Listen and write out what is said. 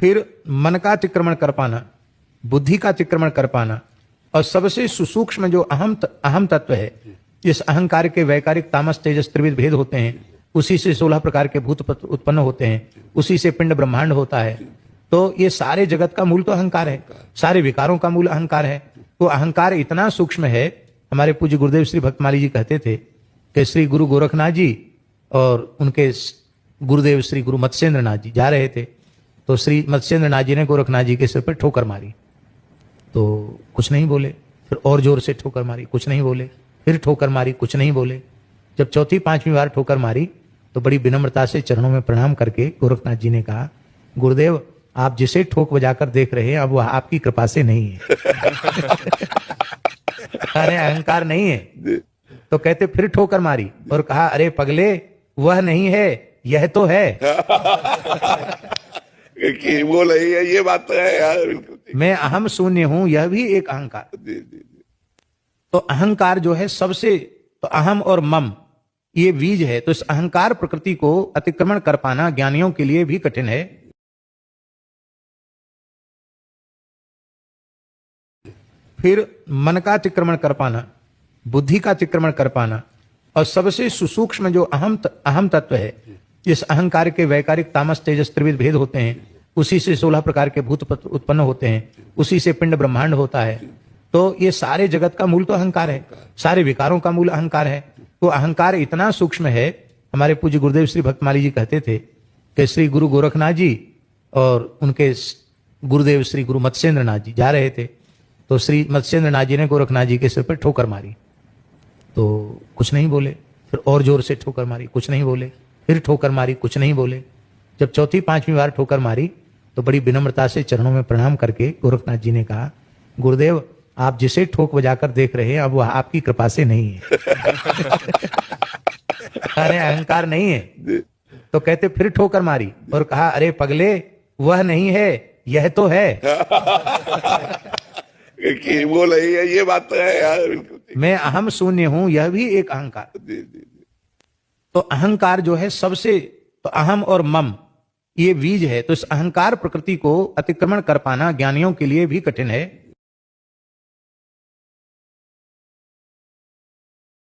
फिर मन का अतिक्रमण कर पाना, बुद्धि का अतिक्रमण कर पाना, और सबसे सुसूक्ष्म जो अहम तत्व है, जिस अहंकार के वैकारिक तामस तेजस त्रिविध भेद होते हैं, उसी से 16 प्रकार के भूत उत्पन्न होते हैं, उसी से पिंड ब्रह्मांड होता है। तो ये सारे जगत का मूल तो अहंकार है, सारे विकारों का मूल अहंकार है। तो अहंकार इतना सूक्ष्म है, हमारे पूज्य गुरुदेव श्री भक्तमाली जी कहते थे कि श्री गुरु गोरखनाथ जी और उनके गुरुदेव श्री गुरु मत्स्येंद्र नाथ जी जा रहे थे, तो श्री मत्स्येंद्र नाथ जी ने गोरखनाथ जी के सिर पर ठोकर मारी, तो कुछ नहीं बोले। फिर और जोर से ठोकर मारी, कुछ नहीं बोले। फिर ठोकर मारी, कुछ नहीं बोले। जब चौथी पांचवी बार ठोकर मारी तो बड़ी विनम्रता से चरणों में प्रणाम करके गोरखनाथ जी ने कहा, गुरुदेव आप जिसे ठोक बजाकर देख रहे हैं अब वह आपकी कृपा से नहीं है। अरे अहंकार नहीं है। तो कहते फिर ठोकर मारी और कहा, अरे पगले वह नहीं है यह तो है। कि वो नहीं है, ये बात तो है यार। मैं अहम शून्य हूं, यह भी एक अहंकार। तो अहंकार जो है सबसे, तो अहम और मम ये बीज है। तो इस अहंकार प्रकृति को अतिक्रमण कर पाना ज्ञानियों के लिए भी कठिन है। फिर मन का अतिक्रमण कर पाना, बुद्धि का अतिक्रमण कर पाना, और सबसे सुसूक्ष्म जो अहम तत्व है, जिस अहंकार के वैकारिक तामस तेजस त्रिविध भेद होते हैं, उसी से 16 प्रकार के भूत उत्पन्न होते हैं, उसी से पिंड ब्रह्मांड होता है। तो ये सारे जगत का मूल तो अहंकार है, सारे विकारों का मूल अहंकार है। तो अहंकार इतना सूक्ष्म है, हमारे पूज्य गुरुदेव श्री भक्तमाली जी कहते थे कि श्री गुरु गोरखनाथ जी और उनके गुरुदेव श्री गुरु मत्स्येंद्र नाथ जी जा रहे थे, तो श्री मत्स्येंद्र नाथ जी ने गोरखनाथ जी के सिर पर ठोकर मारी, तो कुछ नहीं बोले। फिर और जोर से ठोकर मारी, कुछ नहीं बोले। फिर ठोकर मारी, कुछ नहीं बोले। जब चौथी पांचवी बार ठोकर मारी तो बड़ी विनम्रता से चरणों में प्रणाम करके गोरखनाथ जी ने कहा, गुरुदेव आप जिसे ठोक बजाकर देख रहे हैं अब वह आपकी कृपा से नहीं है। अरे अहंकार नहीं है। तो कहते फिर ठोकर मारी और कहा, अरे पगले वह नहीं है यह तो है। कि वो नहीं है, ये बात तो है यार। मैं अहम शून्य हूं, यह भी एक अहंकार। तो अहंकार जो है सबसे, तो अहम और मम ये बीज है। तो इस अहंकार प्रकृति को अतिक्रमण कर पाना ज्ञानियों के लिए भी कठिन है।